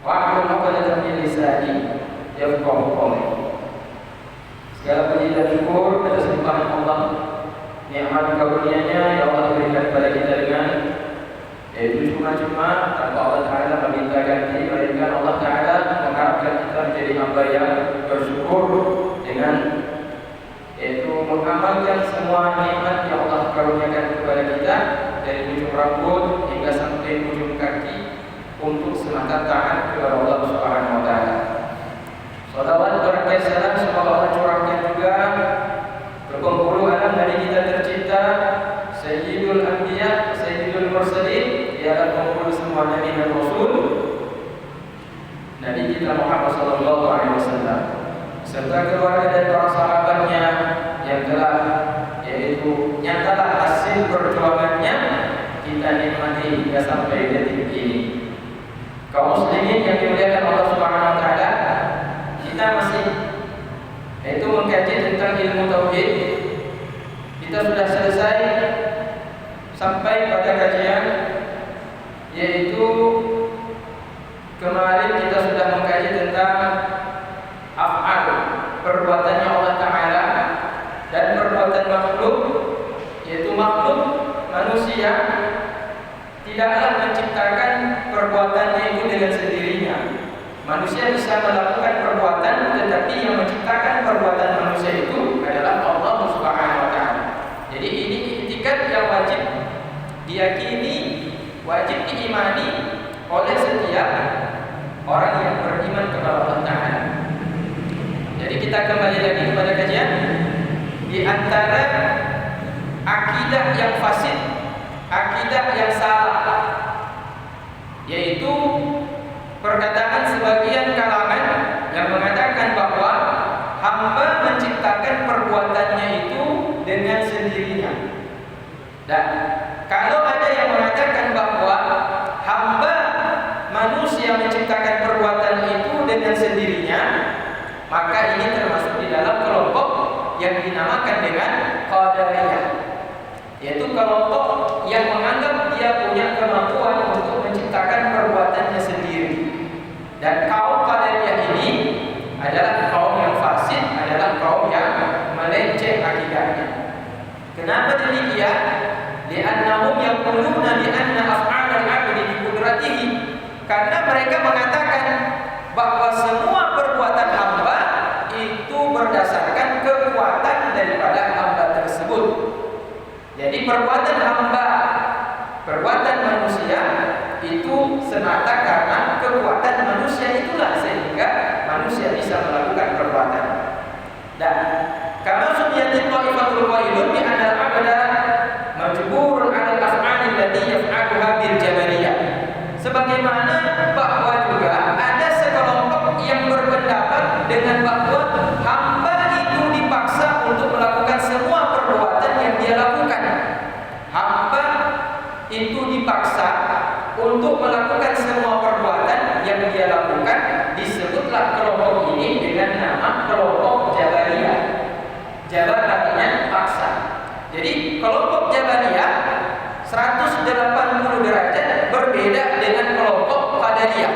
Wahlul 'uqdatam min lisani yafqahu qawli. Segala puji dan syukur atas limpahan Allah, nikmat karunia-Nya yang Allah berikan kepada kita dengan yaitu cuma-cuma tanpa Allah Ta'ala meminta ganti, melainkan Allah Ta'ala mengharapkan kita menjadi hamba yang bersyukur dengan yaitu mengamalkan semua nikmat yang Allah karuniakan kepada kita dari ujung rambut hingga sampai ujung kaki untuk semata taat kepada Allah Subhanahu wa Ta'ala. Salawat berkat salam semoga Allah curahkan juga ke penghulu alam dari kita tercinta Sayyidul Anbiya, Sayyidul Mursalin, ialah penghulu semua nabi dan rasul, Nabi kita Muhammad sallallahu alaihi wasallam, serta keluarga dan para sahabatnya yang telah yaitu nyatalah hasil perjuangannya kita nikmati hingga sampai detik ini. Kaum muslimin yang dimuliakan Allah Subhanahu wa Ta'ala, kita masih yaitu mengkaji tentang ilmu tauhid. Kita sudah selesai sampai pada kajian yaitu kemarin kita sudah mengkaji tentang af'al, perbuatannya Allah Ta'ala dan perbuatan makhluk, yaitu makhluk manusia tidaklah menciptakan perbuatannya itu dengan sendirinya. Manusia bisa melakukan perbuatan, tetapi yang menciptakan perbuatan manusia itu adalah Allah Subhanahu wa Ta'ala. Jadi ini i'tikad yang wajib diyakini, wajib diimani oleh setiap orang yang beriman kepada Allah Ta'ala. Jadi kita kembali lagi kepada kajian. Di antara akidah yang fasid, akidah yang salah, yaitu perkataan sebagian kalangan yang mengatakan bahwa hamba menciptakan perbuatannya itu dengan sendirinya. Dan kalau ada yang mengatakan bahwa hamba manusia menciptakan perbuatan itu dengan sendirinya, maka ini termasuk di dalam kelompok yang dinamakan dengan Qadariyah, yaitu kelompok yang menganggap dia punya kemampuan untuk menciptakan perbuatannya sendiri. Dan kaum Qadariyah ini adalah kaum yang fasid, adalah kaum yang melenceng akidahnya. Kenapa demikian? Li'annahum yaquluna li'anna af'alal 'abdi bi qudratihi. Karena mereka mengatakan bahwa semua perbuatan hamba itu berdasarkan kekuatan daripada hamba tersebut. Jadi perbuatan hamba, perbuatan manusia itu semata karena kekuatan manusia itulah sehingga manusia bisa melakukan perbuatan. Dan kama sumiyatil qaifatul qailun bi anna al-'abda majburun 'ala al-af'ali allati yaf'aluha bil jabariyah. Sebagaimana bahwa juga ada sekelompok yang berpendapat dengan bahwa hamba itu dipaksa untuk melakukan semua perbuatan yang dia lakukan. Hamba itu dipaksa untuk melakukan semua perbuatan yang dia lakukan. Disebutlah kelompok ini dengan nama kelompok Jabariyah. Jabar artinya paksa. Jadi kelompok Jabariyah 180 derajat berbeda dengan kelompok Qadariyah.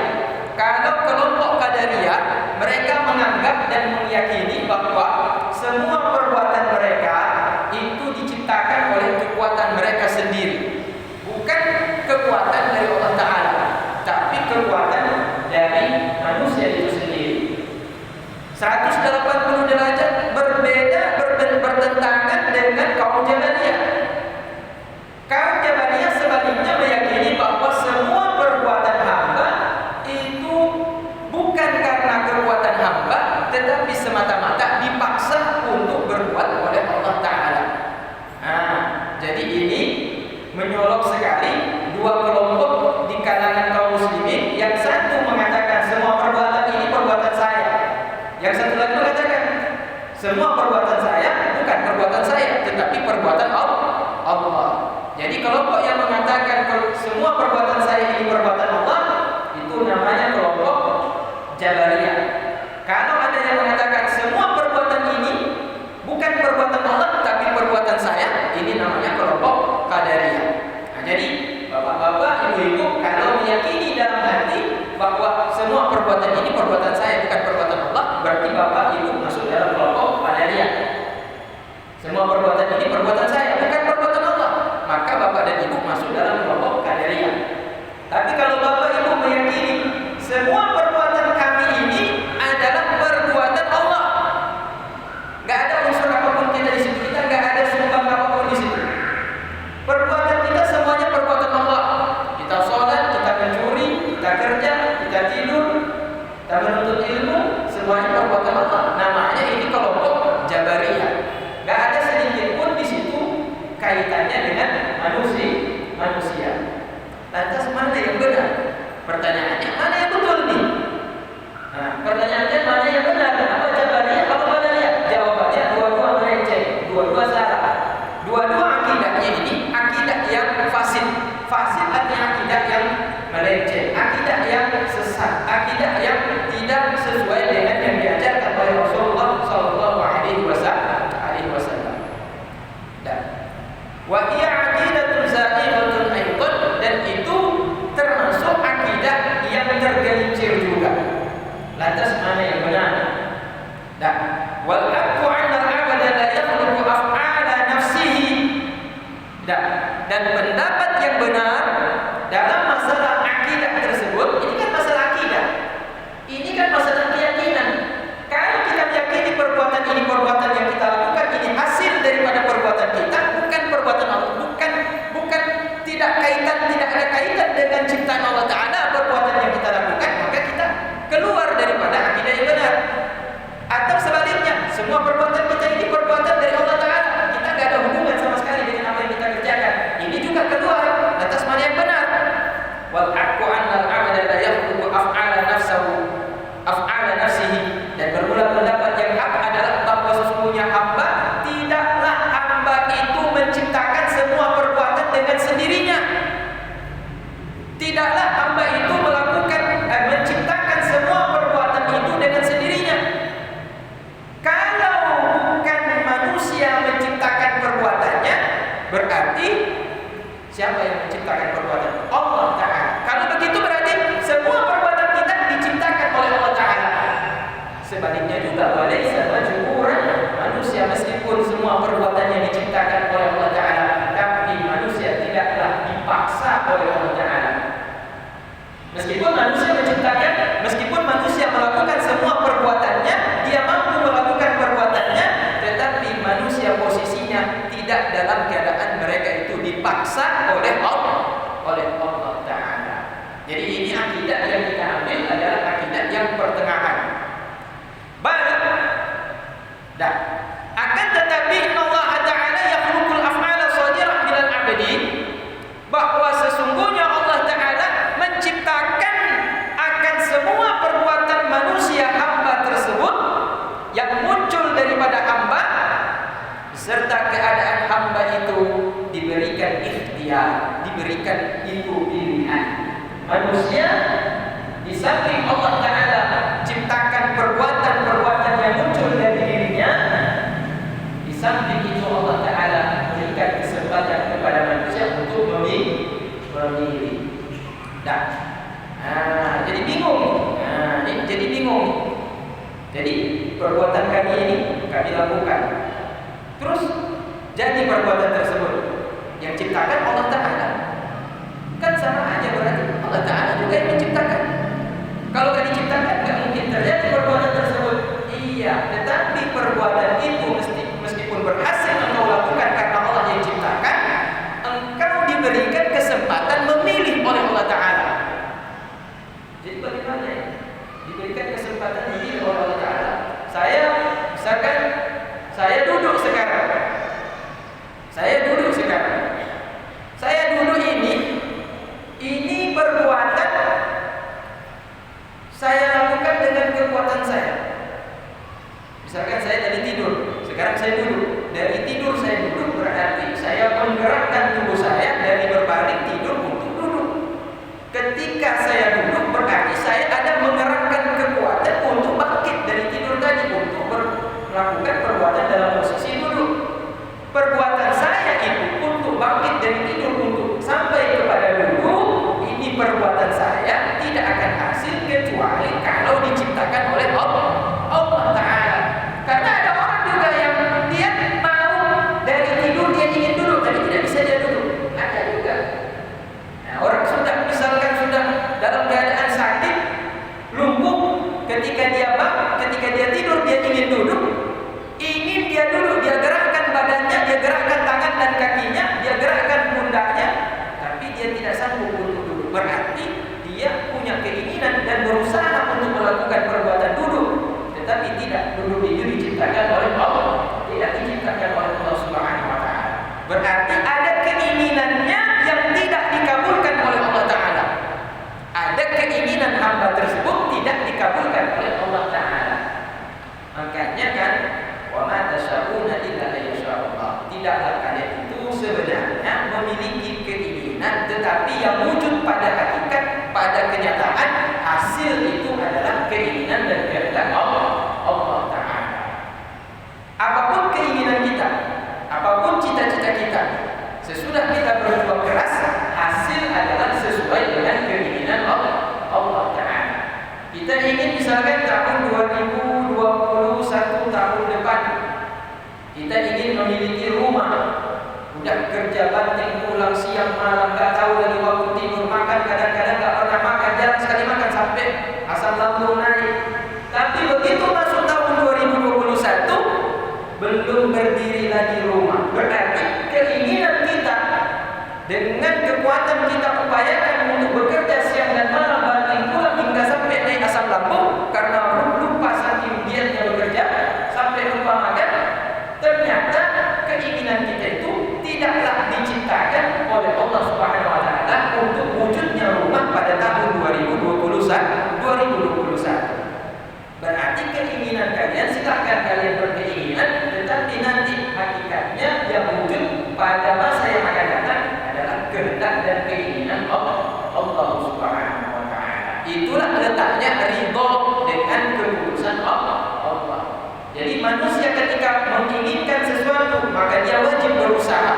Kalau kelompok Qadariyah, mereka menganggap dan meyakini bahwa semua perbuatan mereka itu diciptakan oleh kekuatan mereka sendiri, bukan kekuatan dari Allah Ta'ala, tapi kekuatan dari manusia itu sendiri. 180 derajat berbeda, bertentangan dengan kaum Jabariyah. Kaum Jabariyah sebaliknya meyakini bahwa semua perbuatan hamba itu bukan karena kekuatan hamba, tetapi semata-mata dipaksa untuk berbuat oleh Allah Ta'ala. Jadi ini menyolok sekali dua kelompok di kalangan kaum muslimin. Yang satu mengatakan semua perbuatan ini perbuatan saya, yang satu lagi mengatakan semua perbuatan saya bukan perbuatan saya, tetapi perbuatan Allah. Jadi kelompok yang mengatakan semua perbuatan saya ini perbuatan Allah, itu namanya kelompok Jabariyah. Kalau ada yang mengatakan semua perbuatan ini bukan perbuatan Allah tapi perbuatan saya, ini namanya kelompok Qadariyah. Jadi bapak-bapak, ibu-ibu, kalau meyakini dalam hati bahwa semua perbuatan ini perbuatan saya bukan perbuatan Allah, berarti bapak ibu masuk dalam kelompok qadariyah. Semua perbuatan ini perbuatan saya bukan perbuatan Allah, maka bapak dan ibu masuk dalam kelompok qadariyah. Tapi kalau bapak ibu meyakini semua perbuatan kami ini adalah perbuatan Allah, nggak ada unsur apapun kita di situ, kita nggak ada sumbang apapun di situ. Perbuatan kita semuanya perbuatan Allah. Kita sholat, kita mencuri, kita kerja, kita tidur, kita menuntut ilmu, semuanya perbuatan Allah. Namanya ini kelompok Jabariyah. Nggak ada sedikit pun di situ kaitannya dengan manusia. Lantas mana yang benar? Pertanyaannya mana yang betul nih? Nah, pertanyaannya mana yang benar? Apa Jabariyah? Apa Qadariyah? Jawabannya dua-dua melenceng, dua-dua salah. Dua-dua akidahnya ini akidah yang fasid. Fasid artinya akidah yang melenceng, akidah yang sesat, akidah yang tidak sesuai dengan yang diajarkan oleh Rasulullah Sallallahu Alaihi Wasallam. Dan wa hiya aqidatun zaiqatun aidan, dan itu termasuk akidah yang tergelincir juga. Lantas mana yang benar? Dan wal haqqu 'anna al-'abda la yakhluqu af'ala nafsihi. Dan pendapat yang benar dalam masalah akidah tersebut, ini kan masalah akidah. Ini kan masalah keyakinan. Kalau kita meyakini perbuatan ini perbuatan yang kita lakukan ini hasil daripada perbuatan kita, bukan perbuatan Allah, bukan tidak ada kaitan dengan ciptaan Allah Taala perbuatan yang kita lakukan, maka kita keluar daripada akidah yang benar. Atau sebaliknya, semua perbuatan kita ini perbuatan dari Allah Taala, kita tidak ada hubungan sama sekali dengan apa yang kita kerjakan. Ini juga keluar. Lantas mana yang benar? Wal haqqu 'anna al-'abda la yakhluqu af'ala nafsihi. Dan bermula pendapat yang hak adalah bahwa sesungguhnya hamba tidaklah hamba itu menciptakan semua perbuatan dengan sendirinya. Tidaklah hamba itu menciptakan semua perbuatan itu dengan sendirinya. Kalau bukan manusia menciptakan perbuatannya, berarti siapa yang menciptakan perbuatan? Allah Ta'ala. Kalau begitu berarti semua perbuatan kita diciptakan oleh Allah Ta'ala. Sebaliknya juga walaysa majburan, manusia meskipun semua perbuatannya diciptakan oleh Allah Ta'ala, tapi manusia tidaklah dipaksa oleh Allah Ta'ala. Meskipun manusia melakukan semua perbuatannya, dia mampu melakukan perbuatannya, tetapi manusia posisinya tidak dalam keadaan mereka itu dipaksa oleh Allah Ta'ala. Jadi ini akidah yang kita ambil adalah akidah yang pertengahan. Dan akan tetapi Allah Ta'ala yakhluqul af'ala shadirah minal 'abdi, bahwa sesungguhnya Allah Ta'ala menciptakan akan semua perbuatan manusia hamba tersebut yang muncul daripada hamba, serta keadaan hamba itu diberikan ikhtiar, diberikan itu pilihan. Manusia di samping Allah Ta'ala ciptakan perbuatan-perbuatan yang muncul dari dirinya, di samping itu Allah Ta'ala berikan kesempatan kepada manusia untuk memilih. Jadi bingung. Jadi perbuatan kami ini kami lakukan, terus jadi perbuatan tersebut yang ciptakan Allah Ta'ala, kan sama aja berarti Allah Ta'ala juga yang menciptakan. Kalau tidak diciptakan tidak mungkin terjadi perbuatan tersebut. Iya, tetapi perbuatan itu meskipun berhasil engkau lakukan karena Allah yang ciptakan, engkau diberikan kesempatan memilih oleh Allah Ta'ala. Jadi bagaimana ya? Diberikan kesempatan memilih oleh Allah Ta'ala. Misalkan saya duduk sekarang. Saya duduk ini perbuatan saya lakukan dengan kekuatan saya. Misalkan saya tadi tidur, sekarang saya duduk. Dari tidur saya duduk berarti saya menggerakkan tubuh saya dari berbaring tidur untuk duduk. Ketika saya duduk berarti saya ada mengerahkan kekuatan untuk bangkit dari tidur tadi, untuk melakukan perbuatan dalam posisi duduk. Perbuatan saya itu untuk bangkit dari tidur untuk sampai kepada duduk, ini perbuatan saya tidak akan hasil kecuali Kita ingin misalkan tahun 2021 tahun depan kita ingin memiliki rumah. Udah kerja banting pulang siang malam, gak tahu lagi waktu tidur, makan kadang-kadang gak pernah makan, jarang sekali makan sampai asam lambung naik. Tapi begitu masuk tahun 2021 belum berdiri lagi rumah. Berarti keinginan kita dengan kekuatan kita upayakan untuk bekerja siang dan malam banting pulang hingga sampai naik asam lambung karena lupa saking giatnya bekerja sampai lupa makan. Ternyata keinginan kita itu tidaklah diciptakan oleh Allah Subhanahu wa taala untuk wujudnya rumah pada tahun 2021. Berarti keinginan kalian silahkan kalian berkeinginan, tetapi nanti hakikatnya yang wujud pada masa yang akan datang adalah kehendak dan keinginan Allah Subhanahu wa taala. Itulah letaknya ridho dengan keputusan Allah. Jadi manusia ketika menginginkan sesuatu maka dia wajib berusaha,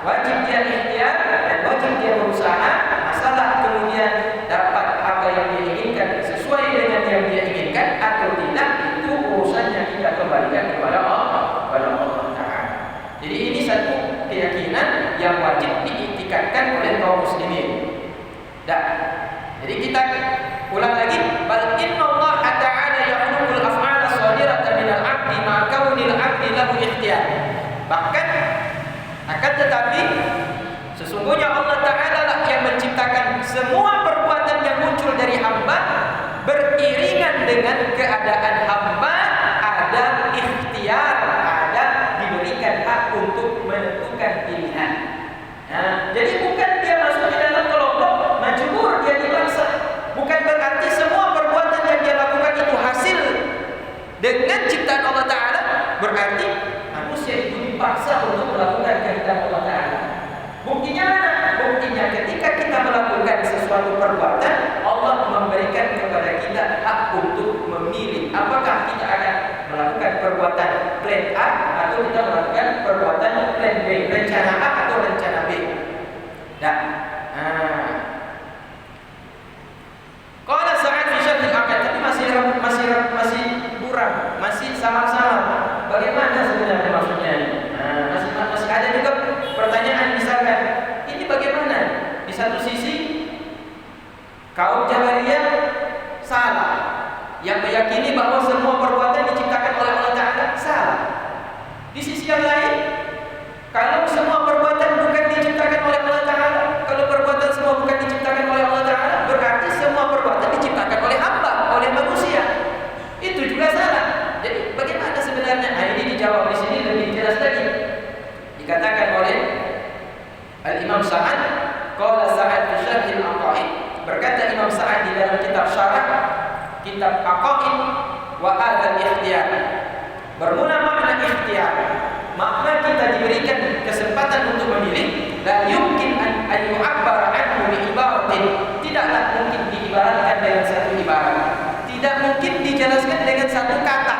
wajib dia ikhtiar dan wajib dia berusaha. Masalah kemudian dapat apa yang dia inginkan sesuai dengan yang dia inginkan atau tidak, itu urusannya kita kembalikan kepada Allah Taala. Jadi ini satu keyakinan yang wajib diiktikadkan oleh kaum muslimin. Jadi kita ulang lagi, bal inna Allah ta'ala yakhluqul af'ala shadiratan minal 'abdi ma kaunil 'abdi lahu ikhtiyar. Bahkan akan tetapi sesungguhnya Allah Ta'ala lah yang menciptakan semua perbuatan yang muncul dari hamba beriringan dengan keadaan hamba ada ikhtiar, ada diberikan hak untuk menentukan pilihan. Jadi bukan dia masuk di dalam kelompok majbur, dia dipaksa. Bukan berarti semua perbuatan yang dia lakukan itu hasil dengan ciptaan Allah Ta'ala. Berarti manusia itu dipaksa untuk melakukan kehendak Allah Ta'ala. Buktinya mana? Buktinya ketika kita melakukan sesuatu perbuatan, Allah memberikan kepada kita hak untuk memilih apakah kita akan melakukan perbuatan plan A atau kita melakukan perbuatan plan B, rencana A atau rencana B. Qala Sa'ad fi syarh al-aqd, tapi masih kurang, masih samar-samar. Bagaimana sebenarnya maksudnya ini? Masih ada juga pertanyaan misalkan, ini bagaimana? Di satu sisi kaum Jabariyah salah yang meyakini bahwa semua perbuatan diciptakan oleh Allah Ta'ala, salah. Di sisi yang lain, kalau semua perbuatan bukan diciptakan oleh Allah Ta'ala, kalau perbuatan semua bukan diciptakan oleh Allah Ta'ala, berarti semua perbuatan diciptakan oleh hamba, oleh manusia. Itu juga salah. Jadi bagaimana sebenarnya? Ini dijawab di sini lebih jelas lagi. Dikatakan oleh Al-Imam Sa'ad, qala Sa'ad fi syarh al-aqaid, berkata Imam Sa'ad di dalam kitab syarah kitab aqaid, wa hadha al-ikhtiyar, bermula makna ikhtiyar, makna kita diberikan kesempatan untuk memilih. La yumkin an yu'abbar anhu bi ibaratin, tidaklah mungkin diibaratkan dengan satu ibarat, tidak mungkin dijelaskan dengan satu kata.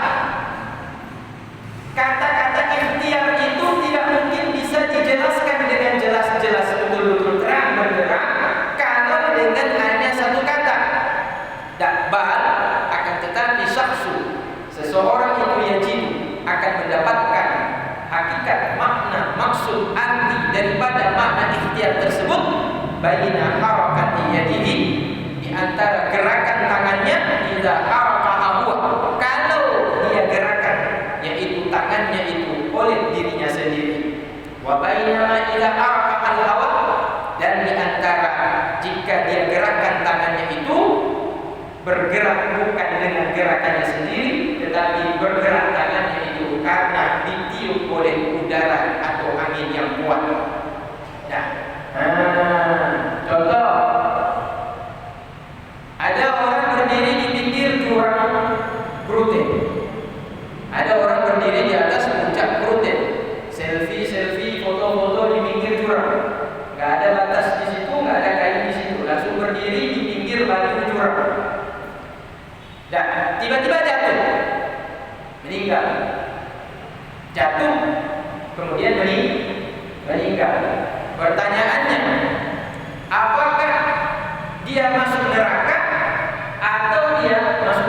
Kata-kata ikhtiar itu tidak mungkin bisa dijelaskan dengan jelas-jelas, betul-betul terang benderang kalau dengan hanya satu kata. Bal akan tetapi syakhsu, seseorang itu yajib akan mendapatkan hakikat, makna, maksud, arti daripada makna ikhtiar tersebut baina harakati yadihi, di antara gerakan tangannya, idza harakaha huwa, kalau dia gerakan yaitu tangannya itu oleh dirinya sendiri, wa baina idza harakaha al-hawa, dan di antara jika dia gerakan tangannya itu bergerak bukan dengan gerakannya sendiri, tetapi bergerak tangannya itu karena ditiup oleh udara atau angin yang kuat. Contoh, ada orang berdiri di pinggir jurang Brute, ada orang berdiri di atas puncak Brute, selfie, foto-foto di pinggir jurang, nggak ada batas di situ, nggak ada kayu di situ, langsung berdiri di pinggir batu jurang. Dan tiba-tiba jatuh, meninggal. Jatuh, kemudian meninggal. Pertanyaannya, apakah dia masuk neraka atau dia masuk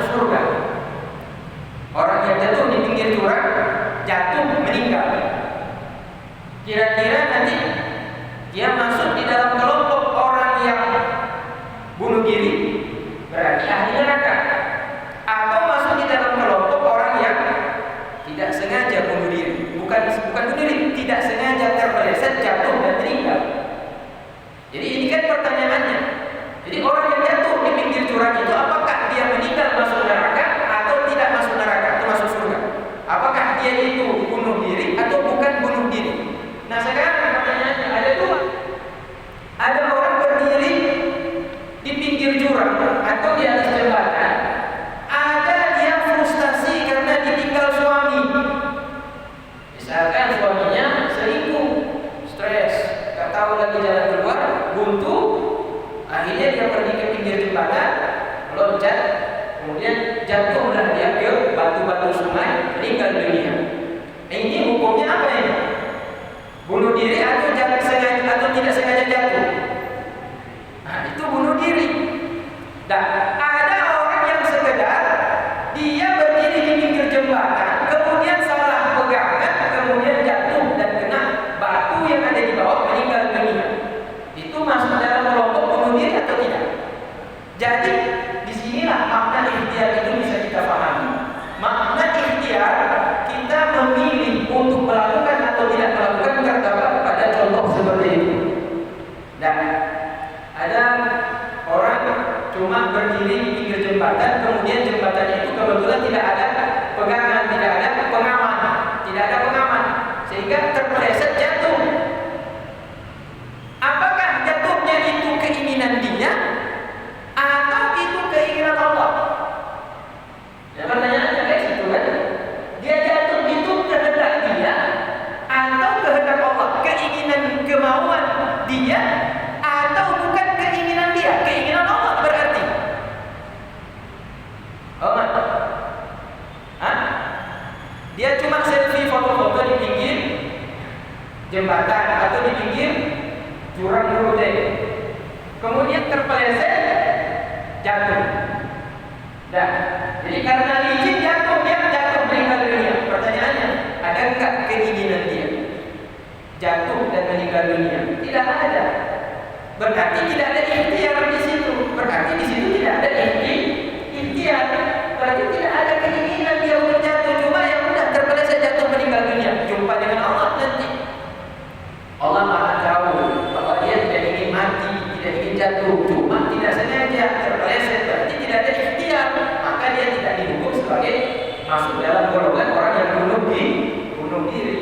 tidak sengaja jatuh. Nah, itu bunuh diri. Dan ada orang yang sekedar dia berdiri di pinggir jembatan, kemudian salah pegangan, kemudian jatuh dan kena batu yang ada di bawah, meninggal dunia. Itu masuk dalam kelompok bunuh diri atau tidak? Jadi disinilah makna ikhtiar itu bisa kita pahami. Makna ikhtiar kita memilih untuk melakukan atau tidak melakukan terdapat pada contoh seperti itu. Dan ada orang cuma berdiri di pinggir jembatan, kemudian jembatan itu kebetulan tidak ada pegangan, tidak ada pengaman, sehingga terpeleset jatuh. Apakah jatuhnya itu keinginan dia atau itu keinginan Allah? Ya, pertanyaannya kayak gitu kan? Dia jatuh itu kehendak dia atau kehendak Allah? Keinginan kemauan dia atau bukan keinginan dia? Keinginan Allah berarti. Oh, hah? Dia cuma selfie foto-foto di pinggir jembatan atau di pinggir jurang rute. Kemudian terpeleset jatuh. Nah, jadi karena licin jatuh, dia jatuh meninggal dunia. Pertanyaannya, ada enggak keinginan dia jatuh dan meninggal dunia? Tidak ada. Berarti tidak ada ikhtiar di situ. Berarti di situ tidak ada ikhtiar. Berarti tidak ada keinginan dia untuk jatuh. Cuma yang udah terpeleset jatuh meninggal dunia. Jumpa dengan Allah nanti. Allah Maha tahu bahwa dia tidak ingin mati, tidak ingin jatuh. Cuma tidak sengaja terpeleset. Berarti tidak ada ikhtiar. Maka dia tidak dihukum sebagai masuk dalam golongan orang yang bunuh diri.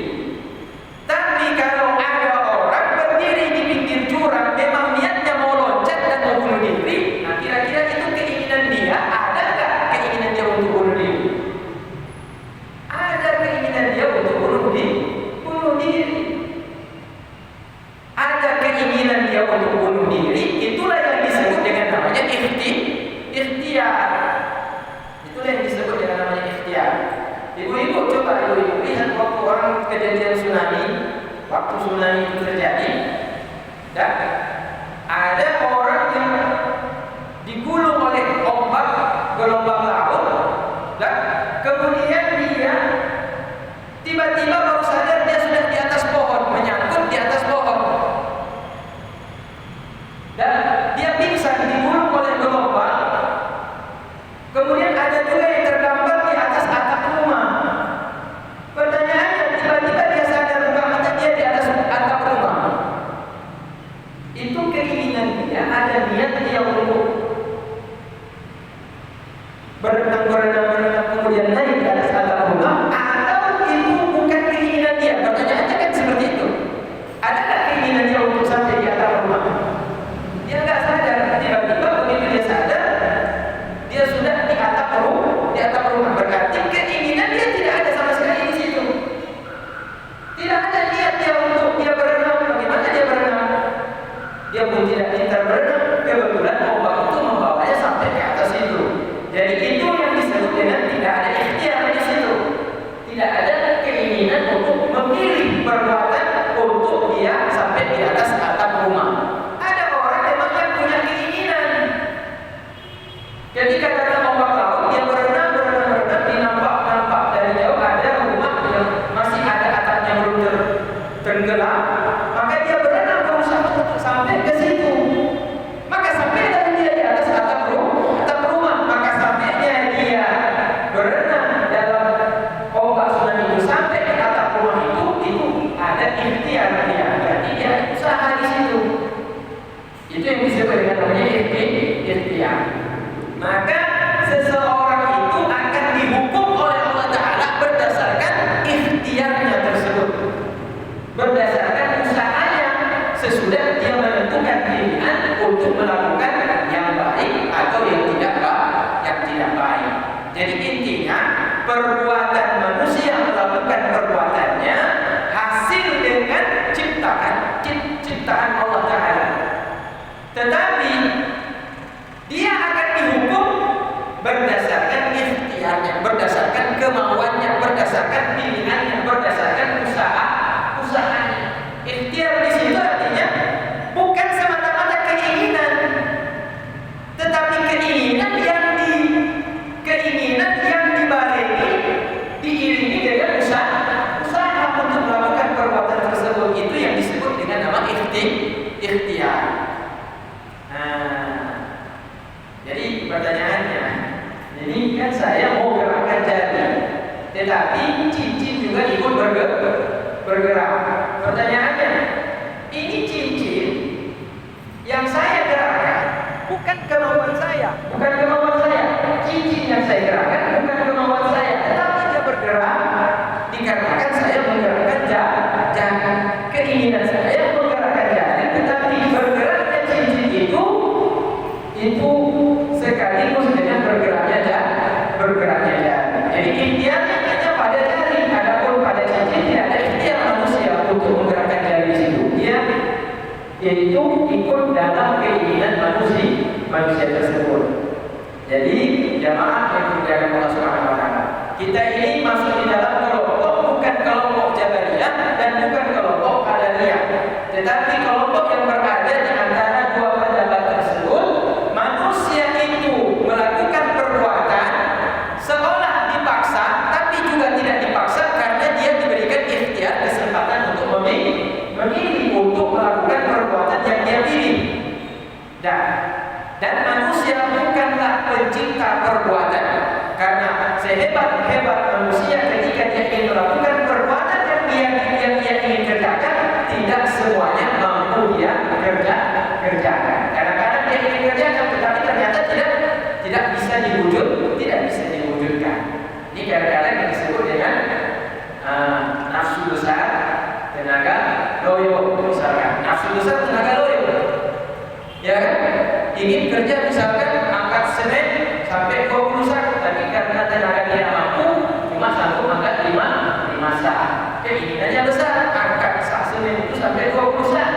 Tapi kalau ada orang berdiri di pinggir jurang, memang niatnya mau loncat dan mau bunuh diri, nah kira-kira itu keinginan dia, ada nggak keinginan dia untuk bunuh diri? Ada keinginan dia untuk bunuh diri. Ada keinginan dia untuk bunuh diri, itulah yang disebut dengan namanya ikhtiar. Itulah yang disebut dengan namanya ikhtiar. Ibu-ibu, coba ibu-ibu lihat waktu orang kejadian tsunami, waktu tsunami itu terjadi, dan ada orang yang digulung oleh ombak gelombang laut, dan kemudian dia tiba-tiba baru sadar dia sudah di atas pohon, menyangkut di atas pohon, dan dia pingsan digulung oleh gelombang. Kemudian ada juga yang terdampar di atas atap rumah. Pertanyaannya, tiba-tiba dia sadar bukan dia di atas atap rumah. Itu keinginan dia, ada niat dia untuk berenang kemudian naik di atas atap rumah, atau itu bukan keinginan dia? Pertanyaannya kan seperti itu. Adakah keinginan dia untuk sampai di atap rumah? Dia nggak sadar. Tiba-tiba begitu dia sadar, dia sudah di atap rumah. Berarti keinginan dia tidak ada sama sekali di situ. Tidak ada niat dia untuk dia berenang. Bagaimana dia berenang? Dia pun tidak pintar berenang. Kebetulan ombak itu membawanya sampai ke atas itu. Jadi itu yang disebut dengan tidak ada ikhtiar di situ. Tidak ada keinginan untuk memilih perbuatan untuk dia sampai di atas atap rumah. Ada orang memang yang punya keinginan. Ketika datang ombak laut, dia berenang, dinampak dari jauh ada rumah yang masih ada atapnya belum tenggelam, maka dia berenang berusaha untuk sampai ke situ. Maka sampailah dia di atas atap rumah. Maka sampainya dia berenang dalam ombak tsunami itu sampai ke atap rumah itu ada ikhtiar dia. Berarti dia usaha di situ. Itu yang disebut dengan namanya ikhtiar. Maka Jadi kan saya mau gerakkan jari, tetapi cincin juga ikut bergerak. Pertanyaannya, ini cincin yang saya gerakkan bukan kemauan saya, cincin yang saya gerakkan bukan kemauan saya, tetapi dia bergerak dikarenakan saya menggerakkan jari. Keinginan saya menggerakkan jari, tetapi bergeraknya cincin itu sekaligus dengan bergeraknya jari. Jadi intinya hanya pada jari, adapun pada cincin tidak ada ikhtiar manusia untuk menggerakkan jari di situ. Yaitu ikut dalam keinginan manusia tersebut. Jadi jamaah yang dimuliakan Allah Subhanahu wa taala, kita ini masuk di dalam kelompok bukan kelompok Jabariyah dan bukan kelompok Qadariyah, tetapi kelompok yang berada di antara dua pendapat tersebut. Manusia itu melakukan perbuatan seolah dipaksa, tapi juga tidak dipaksa karena dia diberikan ikhtiar, kesempatan untuk memilih untuk melakukan perbuatan yang dia pilih. Dan manusia bukanlah pencipta perbuatan, karena sehebat-hebat manusia ketika dia ingin melakukan perbuatan yang dia ingin kerjakan, tidak semuanya mampu dia kerjakan. Kadang-kadang dia ingin kerjakan, tetapi ternyata tidak bisa diwujudkan. Ini kadang-kadang disebut dengan nafsu besar, tenaga loyo. Misalkan nafsu besar, tenaga loyo, ya kan? Ingin kerja misalkan angkat semen sampai 20 sak, tapi karena tenaga dia mampu cuma sanggup angkat 5 sak. Keinginannya besar, angkat sak semen itu sampai 20 sak,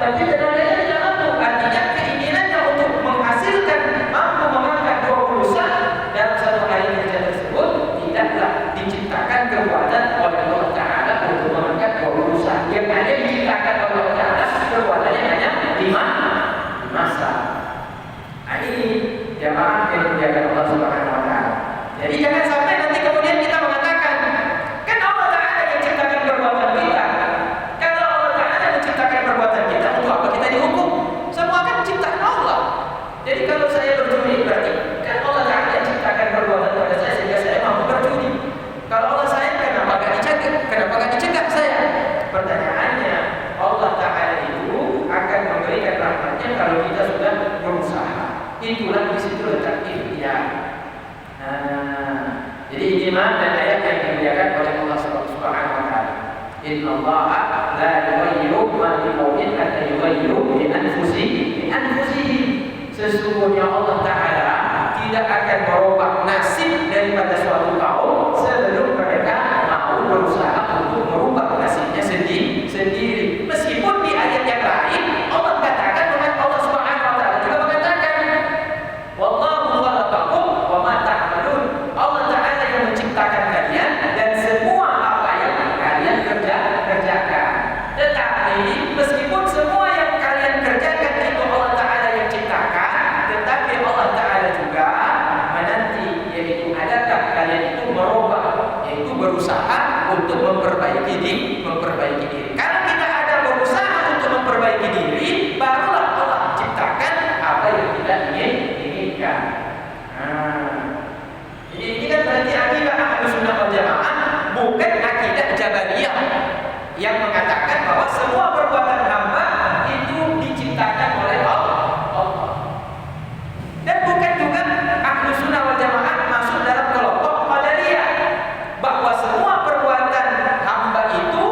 tapi tenaganya tidak mampu. Artinya keinginannya untuk menghasilkan mampu mengangkat 20 sak dalam satu hari kerja tersebut tidaklah diciptakan kekuatan oleh Allah Ta'ala untuk mengangkat 20 sak. Yang hanya diciptakan oleh Allah Ta'ala kekuatannya hanya 5 sak. Ini jamaah yang dimuliakan Allah Subhanahu wa taala. Jadi jangan sampai nanti kemudian kita mengatakan, kan Allah Ta'ala yang menciptakan perbuatan kita. Kalau Allah Ta'ala menciptakan perbuatan kita, untuk apa kita dihukum? Semua kan ciptaan Allah. Jadi kalau saya berjudi, berarti kan Allah Ta'ala yang menciptakan perbuatan pada saya sehingga saya mampu berjudi. Kalau Allah sayang, kenapa gak dicegah saya? Pertanyaannya, Allah Ta'ala itu akan memberikan rahmatnya kalau kita sudah berusaha. Itulah di situ letak ikhtiar. Jadi iman dan ayat yang dimuliakan oleh Allah Subhanahu wa taala. Innallaha la yughayyiru ma biqaumin hatta yughayyiru bi anfusihim. Sesungguhnya Allah Ta'ala tidak akan merubah nasib daripada suatu kaum sebelum mereka mau berusaha untuk merubah nasibnya sendiri. Meskipun di ayat yang lain Allah katakan, Allah Subhanahu wa taala juga mengatakan, wallahu khalaqakum wa ma ta'malun. Allah Ta'ala yang menciptakan kalian dan semua apa yang kalian kerjakan. Tetapi meskipun semua yang kalian kerjakan itu Allah Ta'ala yang ciptakan, tetapi Allah Ta'ala juga menanti, yaitu adakah kalian itu merubah, yaitu berusaha untuk memperbaiki diri. Kalau kita ada berusaha untuk memperbaiki diri, barulah Allah ciptakan apa yang kita inginkan. Jadi ini kan berarti akidah Ahlussunnah wal Jamaah, bukan akidah Jabariyah yang mengatakan bahwa semua perbuatan hamba itu diciptakan oleh Allah. Dan bukan juga Ahlussunnah wal Jamaah masuk dalam kelompok Qadariyah bahwa semua perbuatan hamba itu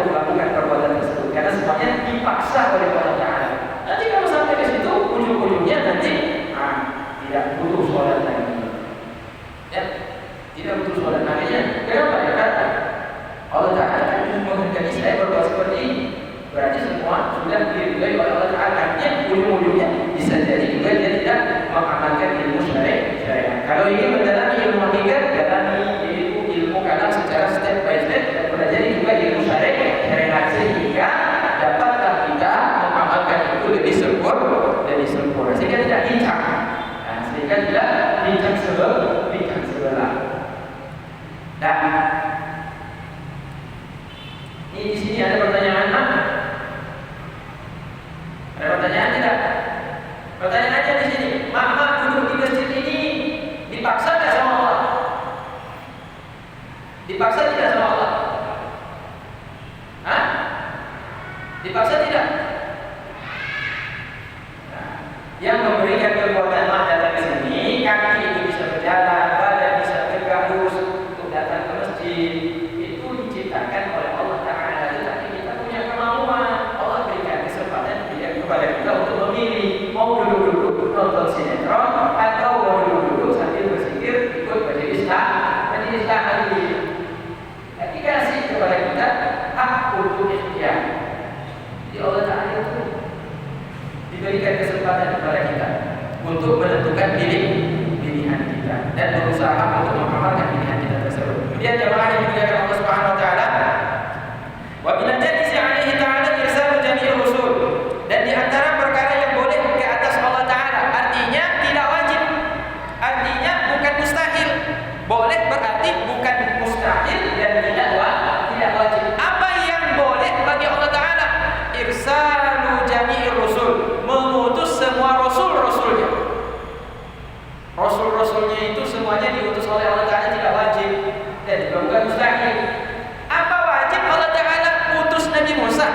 untuk melakukan perbuatan tersebut karena semuanya dipaksa oleh Allah Ta'ala. Nanti kalau sampai ke situ ujung-ujungnya nanti tidak butuh sholat lagi, ya, tidak butuh sholat lagi. Kenapa? Ya karena Allah Ta'ala kan menghendaki saya berbuat seperti ini. Berarti semua sudah diridhoi oleh Allah Ta'ala. Artinya ujung-ujungnya bisa jadi juga dia tidak mengamalkan ilmu syariat. Kalau ingin mendalami ilmu hakikat, dalami yaitu ilmu kalam secara step by step, dan pada jadi juga ilmu syariat sehingga dapatlah kita mengamalkan itu lebih sempurna, sehingga tidak bincang, sehingga tidak bincang sebelah. Nah, ini di sini ada pertanyaan apa? Ada pertanyaan tidak? Pertanyaannya di sini, mama duduk di masjid ini dipaksa tidak sama Allah? Dipaksa tidak sama Allah? Hah? Dipaksa tidak? Nah, yang memberikan kekuatan mak datang ke sini, kaki itu bisa berjalan, badan bisa tegak lurus untuk datang ke masjid, itu diciptakan oleh Allah Ta'ala. Tetapi kita punya kemauan, Allah berikan kesempatan kepada kita untuk memilih mau duduk-duduk nonton sinetron atau mau duduk-duduk sambil berzikir ikut majelis taklim. Dikasih kepada kita hak untuk ikhtiar. Jadi Allah Ta'ala itu diberikan kesempatan kepada kita untuk menentukan pilihan kita dan berusaha untuk mengamalkan pilihan kita tersebut. Kemudian jamaah yang dimuliakan Allah Subhanahu Wa Ta'ala, wa min al-jaizi 'alaihi ta'ala irsalu jami'ir rusul, dan di antara perkara yang boleh ke atas Allah Ta'ala, artinya tidak wajib, artinya bukan mustahil. Boleh berarti bukan mustahil dan tidak wajib. Apa yang boleh bagi Allah Ta'ala? Irsalu jami'ir rusul, mengutus semua rasul-rasulnya. Rasul-rasulnya itu semuanya diutus oleh Allah Ta'ala, tidak wajib dan juga bukan mustahil. Apa wajib? Allah Ta'ala utus Nabi Musa.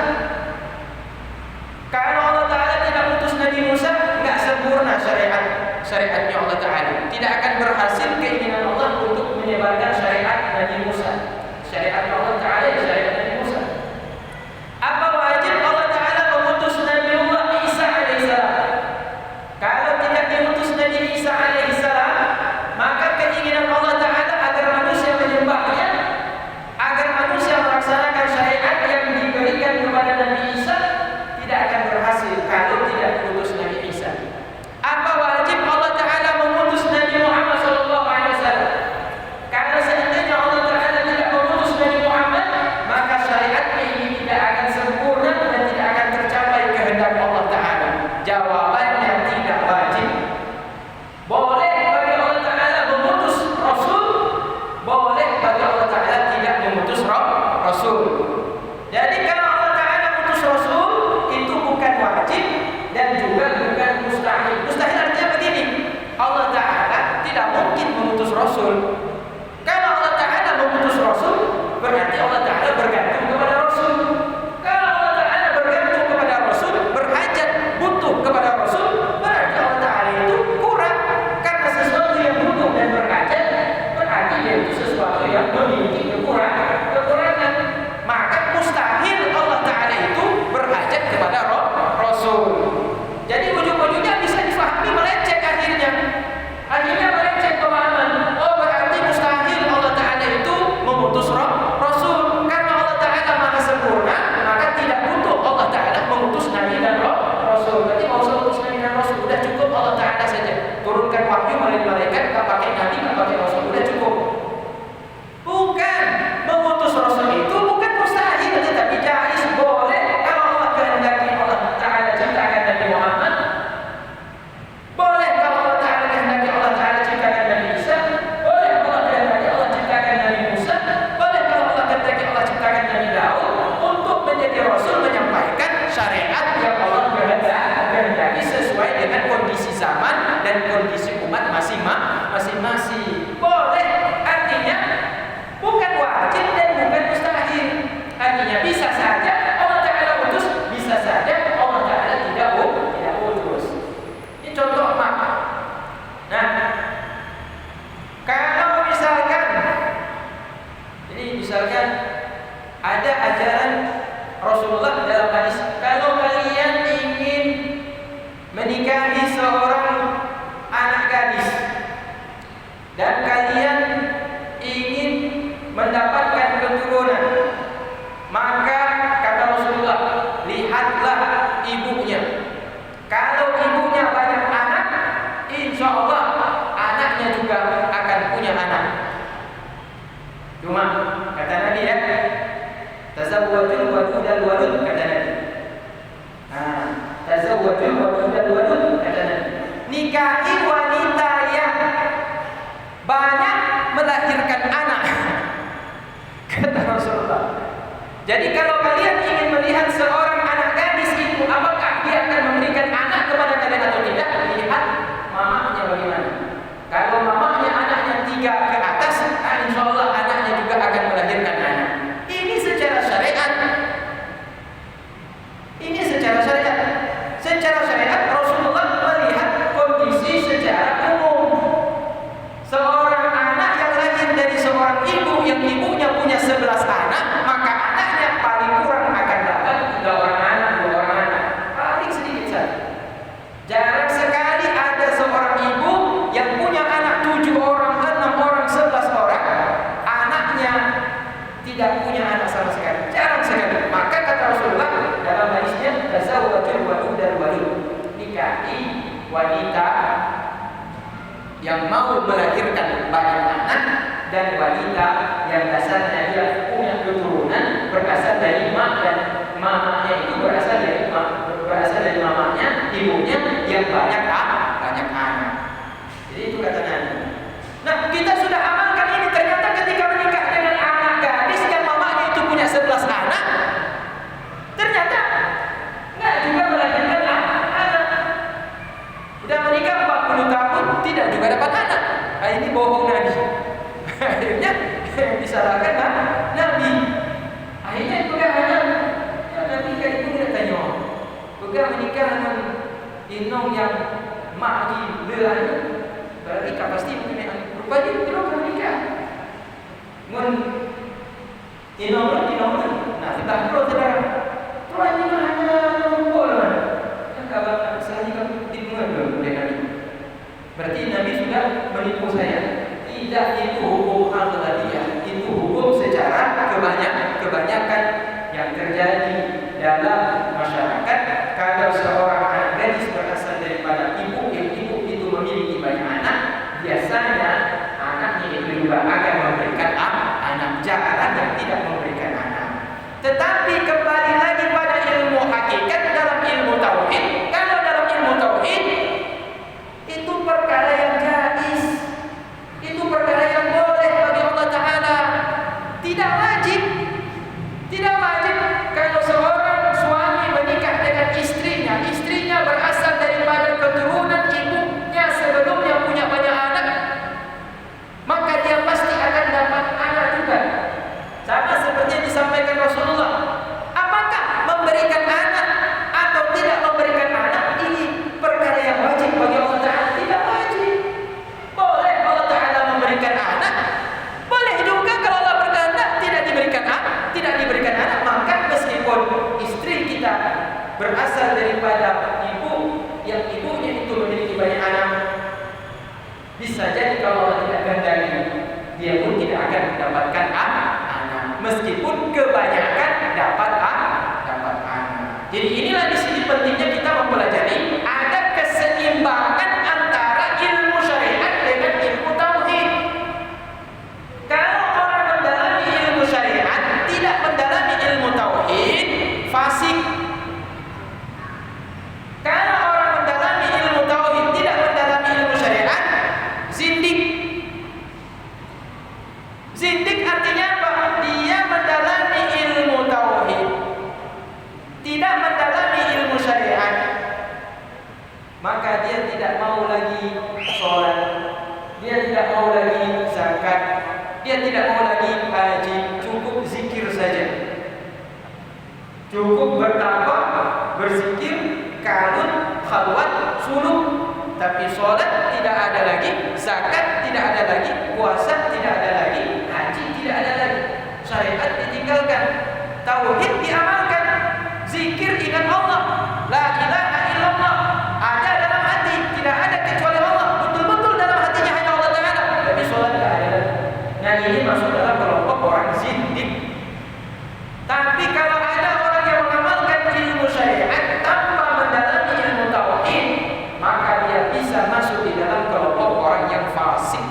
Kalau Allah Ta'ala tidak utus Nabi Musa, nggak sempurna syariatnya Allah Ta'ala. Tidak akan berhasil keinginan Allah untuk menyebarkan syariat Nabi Musa. Syariatnya Allah Ta'ala ya syariat Nabi Musa. Apa wajib? Allah Ta'ala mengutus Nabi Allah Isa alaihissalam. Kalau tidak diutus Nabi Isa alaihissalam, maka keinginan Allah Ta'ala agar manusia menyembahnya, agar manusia melaksanakan syariat yang diberikan kepada Nabi Isa, tidak akan berhasil kalau tidak diutus Nabi Isa. Apa wajib? Allah Ta'ala mengutus Nabi Muhammad SAW. Kalau seandainya Allah Ta'ala tidak mengutus Nabi Muhammad, maka syariatnya ini tidak akan sempurna dan tidak akan tercapai kehendak Allah Ta'ala. Jawabannya tidak wajib. Boleh bagi Allah Ta'ala mengutus Rasul, boleh bagi Allah Ta'ala tidak mengutus Rasul. Jadi kalau Allah Ta'ala mengutus Rasul, itu bukan wajib dan juga bukan mustahil. Mustahil artinya begini, Allah Ta'ala tidak mungkin mengutus Rasul. Kalau Allah Ta'ala mengutus Rasul, berarti Allah Ta'ala bergantung kepada Rasul. Kalau Allah Ta'ala bergantung kepada Rasul, berhajat, butuh kepada Rasul, berarti Allah Ta'ala itu kurang. Karena sesuatu yang butuh dan berhajat, berarti dia itu sesuatu yang memiliki kekurangan. Maka mustahil Allah Ta'ala itu berhajat kepada Rasul. Jadi ujung-ujungnya bisa difahami meleceh akhirnya. Akhirnya meleceh pemahaman. Oh, berarti mustahil Allah Ta'ala itu mengutus Rasul. Karena Allah Ta'ala maha sempurna, maka tidak butuh Allah Ta'ala mengutus Nabi dan Rasul. Berarti mau usah utus Nabi dan Rasul, udah cukup Allah Ta'ala saja. Turunkan wahyu melalui malaikat, nggak pakai Nabi, nggak pakai Rasul, udah cukup. Bukan, mengutus Rasul itu bukan mustahil, tetapi jaiz, boleh. Kalau Allah kehendaki Allah Ta'ala ciptakan Nabi Muhammad, boleh. Kalau Allah Ta'ala kehendaki Allah Ta'ala ciptakan Nabi Isa, boleh. Kalau kehendaki Allah ciptakan Nabi Musa, boleh. Kalau Allah kehendaki Allah ciptakan Nabi Daud untuk menjadi Rasul, menyampaikan syariat yang Allah kehendaki sesuai dengan kondisi zaman dan kondisi umat masing-masing. Boleh, artinya bukan wajib dan bukan mustahil. Artinya bisa saja Allah Ta'ala utus, bisa saja Allah Ta'ala tidak utus. Ini contoh mak. Nah, kalau misalkan ada ajaran tazawwajul wadudal wadud kata Nabi. Nah, tazawwajul wadudal wadud kata Nabi. Nikahi wanita yang banyak melahirkan anak kata Rasulullah. Jadi kalau kalian ingin melihat seorang anak gadis itu apakah dia akan memberikan anak kepada kalian atau tidak, lihat mamanya bagaimana. Kalau mamanya anaknya 3 ke atas, insya Allah anaknya juga akan melahirkan anak. Ini secara syariat. Ini secara syariat. Secara syariat Rasulullah melihat kondisi secara umum. Seorang anak yang lahir dari seorang ibu yang ibunya punya 11 anak, maka anaknya paling kurang akan dapat 3 orang anak, 2 orang anak, paling sedikit saja. Jarang sekali ada seorang ibu yang punya anak 7 orang, 6 orang, 11 orang, anaknya tidak punya anak sama sekali. Jarang sekali. Maka kata Rasulullah dalam hadisnya, tazawwajul wadudal wadud, nikahi wanita yang mau melahirkan banyak anak dan wanita yang dasarnya dia punya keturunan berasal dari mak dan mamanya itu berasal dari mamanya, ibunya yang banyak anak. Jadi itu kata Nabi. Nah, kita sudah amalkan ini. Ternyata ketika menikah dengan anak gadis yang mamanya itu punya 11 anak, ternyata nggak juga melahirkan anak. Udah menikah 40 tahun tidak juga dapat anak. Nah, ini bohong Nabi. Akhirnya yang disalahkan Nabi. Akhirnya pegang anak. Ya, Nabi kan itu tidak tanya. Pegang menikah dengan inong yang mak di belah. Berarti pasti mungkin rupanya belum menikah. Mun inong. Nah, kita perlu saudara. Tuan ini hanya nombor mana? Yang kabar saya kamu timbungan belum oleh Nabi. Berarti Nabi sudah menipu saya. Tidak, itu hukum al-ghadiyah. Itu hukum secara kebanyakan yang terjadi dalam masyarakat. Kalau seorang anak gadis berasal daripada ibu yang ibu itu memiliki banyak anak, biasanya anaknya itu juga akan memberikan anak. Jarang yang tidak memberikan anak. Tetapi kembali lagi pada ilmu hakikat dalam ilmu tauhid. Kalau dalam ilmu tauhid itu perkara yang jaiz, itu perkara yang boleh bagi Allah Ta'ala. Tidak wajib kalau seorang suami menikah dengan istrinya berasal daripada keturunan ibunya sebelumnya punya banyak anak, maka dia pasti akan dapat anak juga. Sama seperti yang disampaikan Rasulullah. Apakah memberikan anak atau tidak memberikan anak ini perkara yang wajib bagi Allah Ta'ala? Tidak wajib. Boleh Allah Ta'ala memberikan anak, boleh juga kalau Allah berkehendak tidak diberikan anak. Maka meskipun istri kita berasal daripada ibu yang ibunya itu memiliki banyak anak, bisa jadi kalau Allah tidak kehendaki dia pun tidak akan mendapatkan anak, meskipun kebanyakan dapat anak. Jadi inilah di sini pentingnya kita mempelajari ada keseimbangan antara ilmu syariat dengan ilmu tauhid. Kalau orang mendalami ilmu syariat tidak mendalami ilmu tauhid, fasik. Kalau orang mendalami ilmu tauhid tidak mendalami ilmu syariat, zindik. Zindik artinya apa? Dia mendalami ilmu tauhid, tidak mendalami ilmu syariat. Maka dia tidak mau lagi sholat, dia tidak mau lagi zakat, dia tidak mau lagi haji. Cukup zikir saja, cukup bertakwa, berzikir, kanun, khalwat, suluk. Tapi sholat tidak ada lagi, zakat tidak ada lagi, puasa tidak ada lagi, haji tidak ada lagi. Syariat ditinggalkan, tauhid diamalkan, zikir ingat Allah, la ilaha illallah ada dalam hati, tidak ada kecuali Allah, betul-betul dalam hatinya hanya Allah Ta'ala. Tapi sholat tidak ada lagi. Nah, ini masuk dalam kelompok orang zindik. Tapi kalau ada orang yang mengamalkan ilmu syariat tanpa mendalami ilmu tauhid, maka dia bisa masuk di dalam kelompok orang yang fasik.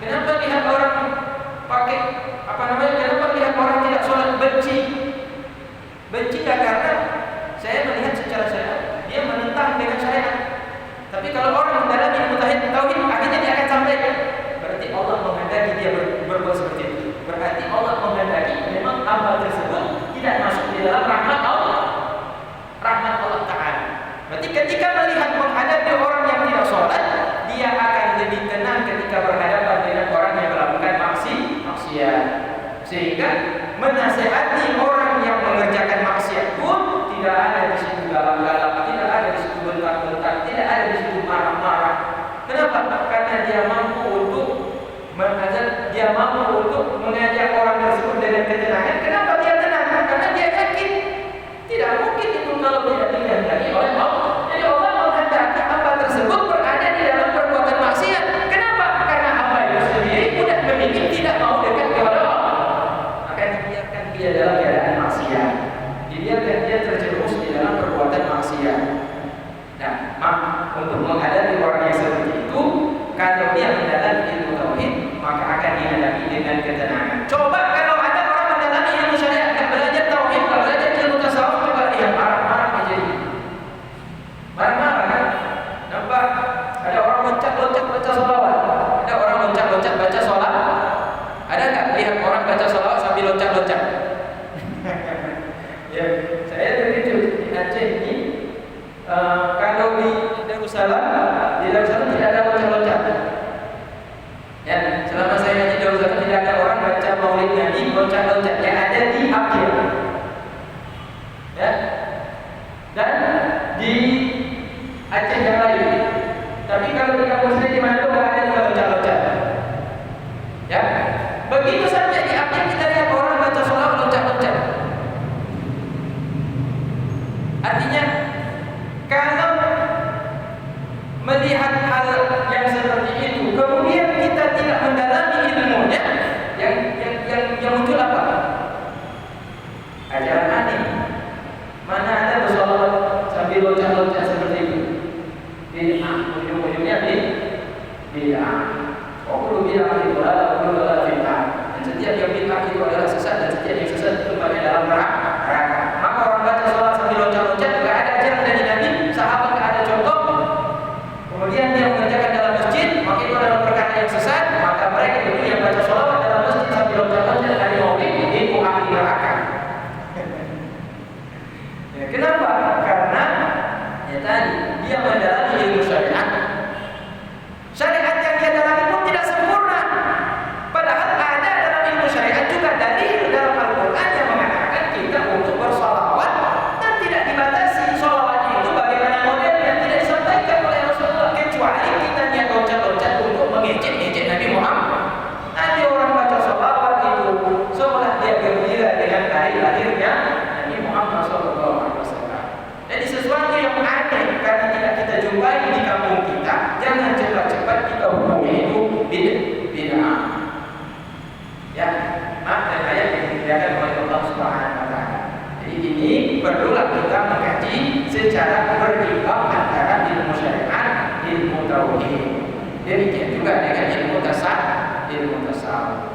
Kenapa lihat orang pakai kenapa lihat orang tidak sholat benci? Benci ya karena saya melihat secara syariat dia menentang dengan syariat. Tapi kalau orang mendalami ilmu tauhid, akhirnya dia akan sampaikan. Berarti Allah menghendaki dia berbuat seperti itu. Berarti Allah menghendaki memang amal tersebut tidak masuk di dalam rahmat Allah Ta'ala. Berarti ketika melihat menghadapi orang yang tidak sholat, dia akan lebih tenang ketika berhadapan dengan orang yang melakukan maksiat. Sehingga menasihati orang yang mengerjakan maksiat pun tidak ada di situ galak-galak, tidak ada di situ bentak-bentak, tidak ada di situ marah-marah. Kenapa? Karena dia mampu untuk mengajak orang tersebut dengan ketenangan. Kenapa dia tenang? Karena dia yakin tidak mungkin itu kalau tidak dikehendaki oleh Allah. Jadi Allah menghendaki hamba tersebut berada di dalam perbuatan maksiat. Kenapa? Karena hamba itu sendiri sudah memilih tidak mau dekat kepada Allah. Maka dibiarkan dia dalam keadaan maksiat. Dibiarkan dia terjerumus di dalam perbuatan maksiat. Nah, untuk menghadapi orang yang seperti itu, kalau dia mendalami ilmu tauhid, maka akan dihadapi dengan ketenangan. Coba kalau ada orang mendalami ilmu syariat, tak belajar tauhid, tak belajar ilmu tasawuf, coba lihat marah-marah menjadi marah-marah kan? Nampak ada orang loncat-loncat baca sholawat, ada orang loncat-loncat baca sholat. Ada nggak lihat orang baca sholawat sambil loncat-loncat? Ya, saya terkejut di Aceh ini. Kalau di Darussalam tidak ada loncat-loncat. Ya, selama saya di Darussalam tidak ada orang baca Maulid Nabi loncat-loncat. Yang ada di akhir. Ya, dan di Aceh yang lain. Tapi kalau di kampus saya di mana nggak ada juga loncat-loncat. Ya, begitu sampai di akhir kita lihat orang baca sholawat loncat-loncat. Artinya kalau melihat hal yang seperti itu, kemudian kita tidak mendalami ilmunya, yang muncul apa? Ajaran aneh. Mana ada bersolawat sambil loncat-loncat seperti itu? Bid'ah, ujung-ujungnya bid'ah. Kullu bid'atin dhalalah, kullu dhalalatin finnar. Dan setiap yang bid'ah itu adalah sesat, dan setiap yang sesat itu kembali dalam neraka. Maka orang baca sholat sambil loncat-loncat, tidak ada ajaran dari Nabi, sahabat tidak ada contoh. Kemudian dia mengerjakan dalam masjid, maka itu adalah perkara yang sesat. Maka mereka itu yang baca sholawat dalam masjid sambil loncat-loncat dari maulid, itu ahli neraka. Ya, kenapa? Karena ya tadi dia mendalami ilmu syariat. Syariat yang dia dalami pun tidak sempurna. Padahal ada dalam ilmu syariat juga dalil dalam Al-Quran yang mengatakan kita untuk bersolawat dan tidak dibatasi. Solawatnya itu bagaimana model yang tidak disampaikan oleh Rasulullah, kecuali kita niat loncat-loncat untuk mengejek-ejek Nabi Muhammad. Nanti orang baca solawat itu seolah dia gembira dengan hari lahirnya Nabi Muhammad SAW. Jadi sesuatu yang aneh karena tidak kita jumpai di kampung kita, jangan cepat-cepat kita hubungi itu bid'ah. Ya, dan ayat yang dimuliakan oleh Allah Subhanahu wa taala. Jadi ini perlulah kita mengkaji secara berimbang antara ilmu syariat, ilmu tauhid. Demikian juga dengan ilmu tasawuf.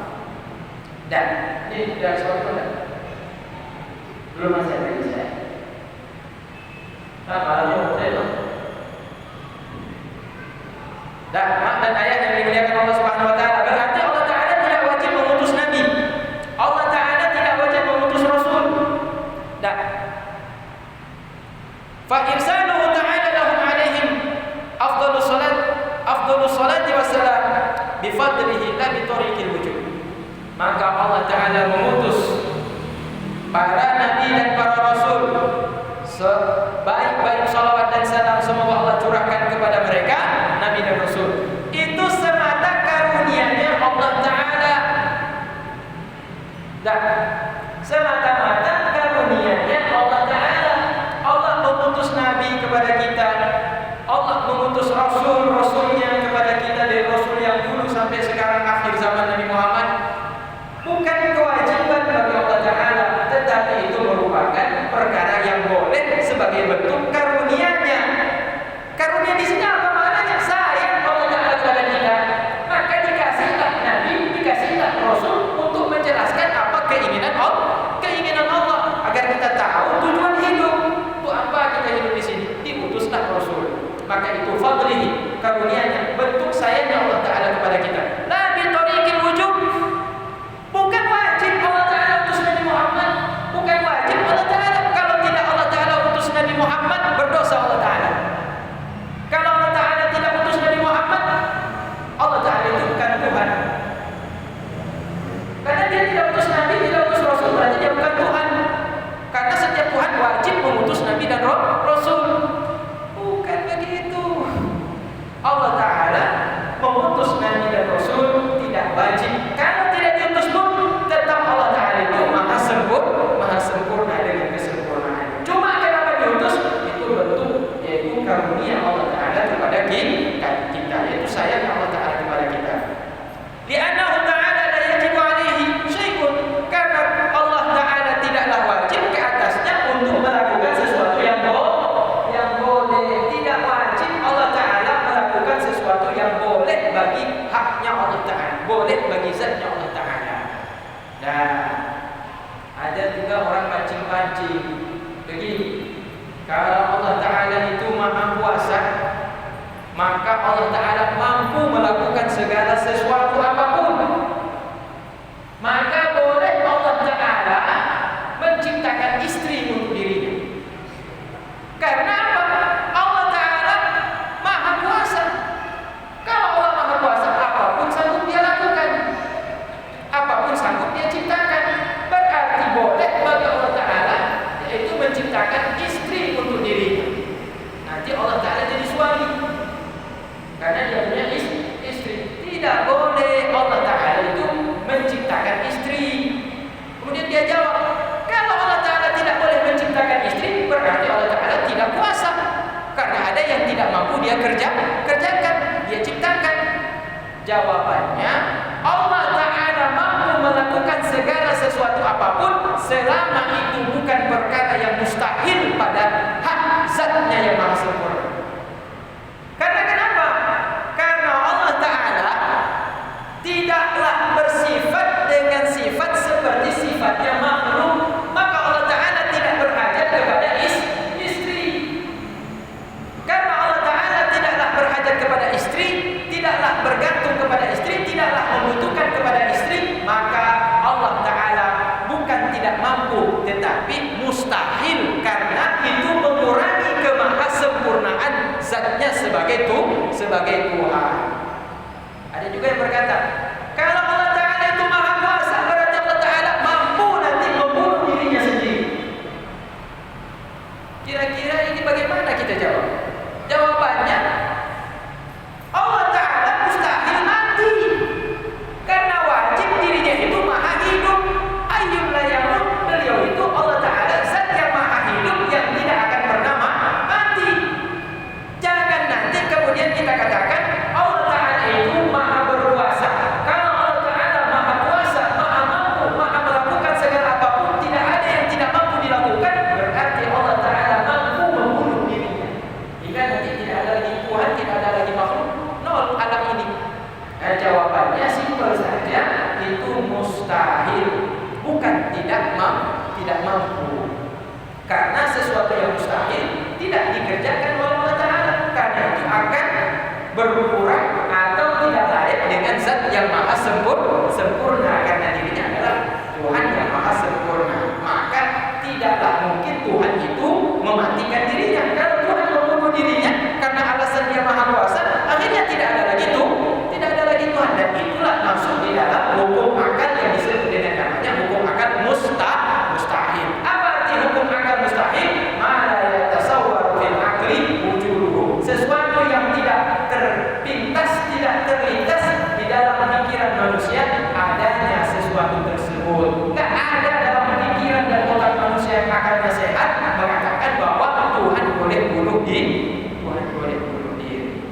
Dan ini sudah suatu belum masih ada saya. Dan ayat yang dimuliakan Allah Subhanahu wa taala berarti Allah taala tidak wajib mengutus nabi. Allah taala tidak wajib mengutus rasul. Dan fa irsaluhu ta'ala lahum alaihim afdhalus salati wassalam bi fadlihi la bi tariqil wujud. Maka Allah taala mengutus para nabi dan para rasul sebaik-baik salawat dan salam semoga Allah curahkan kepada mereka, nabi dan rasul. Itu semata karunia-Nya Allah Ta'ala. Dan semata-mata karunia-Nya Allah Ta'ala. Allah mengutus nabi kepada kita, Allah mengutus rasul-rasulnya kepada kita, dari rasul yang dulu sampai sekarang akhir zaman Nabi Muhammad. Bukan kewajiban bagi Allah Ta'ala, tetapi itu merupakan perkara yang boleh sebagai bentuk karunia-Nya. Karunia di sini apa maknanya? Sayang Allah Ta'ala kepada kita, maka dikasihlah bagi zatnya Allah Ta'ala. Dan ada juga orang pancing-pancing begini, kalau Allah Ta'ala itu maha kuasa, maka Allah Ta'ala mampu melakukan segala sesuatu apapun. Maka boleh Allah Ta'ala menciptakan istri untuk dirinya. Karena apa? Allah Ta'ala maha kuasa. Kalau Allah maha kuasa, apapun sanggup dia lakukan, apapun sanggup dia ciptakan. Berarti boleh bagi Allah Ta'ala yaitu menciptakan istri untuk dirinya. Nanti Allah Ta'ala jadi suami karena dia punya istri. Tidak boleh Allah Ta'ala itu menciptakan istri. Kemudian dia jawab, kalau Allah Ta'ala tidak boleh menciptakan istri, berarti Allah Ta'ala tidak kuasa. Karena ada yang tidak mampu dia kerjakan, dia ciptakan. Jawabannya, Allah Ta'ala mampu melakukan segala sesuatu apapun selama itu bukan perkara yang mustahil pada hak zatnya yang maha sempurna. Karena kenapa? Karena Allah Ta'ala tidaklah bersifat dengan sifat seperti sifatnya makhluk. Maka Allah Ta'ala tidak berhajat kepada istri. Karena Allah Ta'ala tidaklah berhajat kepada istri, tidaklah bergantung kepada istri, tidaklah membutuhkan kepada istri, maka Allah Ta'ala bukan tidak mampu, tetapi mustahil, karena itu mengurangi kemahasempurnaan zatnya sebagai Tuhan. Ada juga yang berkata, kalau Allah Ta'ala itu maha kuasa, berarti Allah Ta'ala mampu nanti membunuh dirinya sendiri. Kira-kira ini bagaimana kita jawab? Jawabannya, Allah Ta'ala mustahil mati, karena wajib dirinya itu maha hidup. Ayyul la yamut, beliau itu Allah Ta'ala zat yang maha hidup yang tidak akan pernah mati. Jangan nanti kemudian kita katakan Allah Ta'ala itu maha berkuasa. Kalau Allah Ta'ala maha kuasa, maha mampu, maha melakukan segala apapun, tidak ada yang tidak mampu dilakukan, berarti Allah Ta'ala mampu membunuh dirinya. Hingga nanti tidak ada lagi Tuhan, tidak ada lagi makhluk, nol alam ini. Nah, jawabannya simpel saja, itu mustahil, bukan tidak mampu. Karena sesuatu yang mustahil tidak dikerjakan oleh Allah Ta'ala, karena itu akan berkurang atau tidak layak dengan zat yang maha sempurna, karena dirinya adalah Tuhan yang maha sempurna. Maka tidaklah mungkin Tuhan itu mematikan dirinya. Kalau Tuhan membunuh dirinya karena alasan dia maha kuasa, akhirnya tidak ada lagi Tuhan. Dan itulah masuk di dalam hukum akal yang disebut dengan namanya hukum akal mustahil. Apa arti hukum akal mustahil? Ma la yatasawwaru fil aqli wujuduhu. Sesuatu yang tidak terpintas, tidak terlintas di dalam pikiran manusia adanya sesuatu tersebut. Tidak ada dalam pikiran dan otak manusia yang akalnya sehat mengatakan bahwa Tuhan boleh bunuh diri.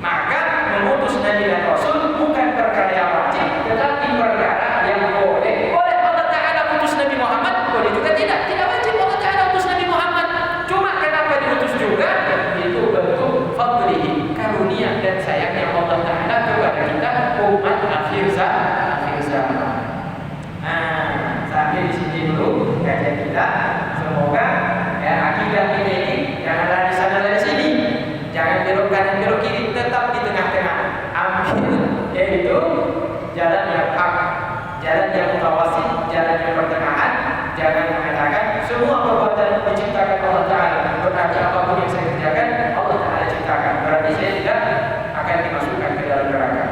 Maka memutus Nabi dan Rasul bukan perkara yang wajib, tetapi perkara yang boleh. Boleh Allah Ta'ala utus Nabi Muhammad, boleh juga tidak wajib Allah Ta'ala utus Nabi Muhammad. Cuma kenapa diutus juga? Itu bentuk fadlihi, karunia dan sayangnya Allah Ta'ala kepada kita umat akhir zaman. Nah, sampai di sini dulu kajian kita. Semoga akidah kita ini jangan lari sana lari sini, jangan belok kanan belok kiri, tetap di tengah-tengah. Ambil yaitu jalan yang hak, jalan yang mutawasit, jalan yang pertengahan. Jangan mengatakan semua perbuatan diciptakan Allah Ta'ala, berarti apapun yang saya kerjakan Allah Ta'ala ciptakan, berarti saya tidak akan dimasukkan ke dalam neraka.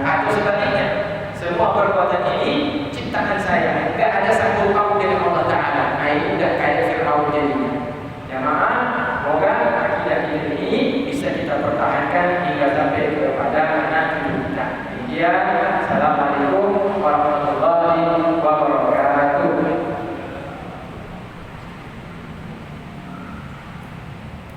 Atau sebaliknya, semua perbuatan ini ciptaan saya, tidak ada sangkut paut dengan Allah Ta'ala. Nah, ini tidak kayak Fir'aun jadinya. Jamaah, semoga akidah ini bisa kita pertahankan hingga sampai kepada anak cucu kita. Demikian.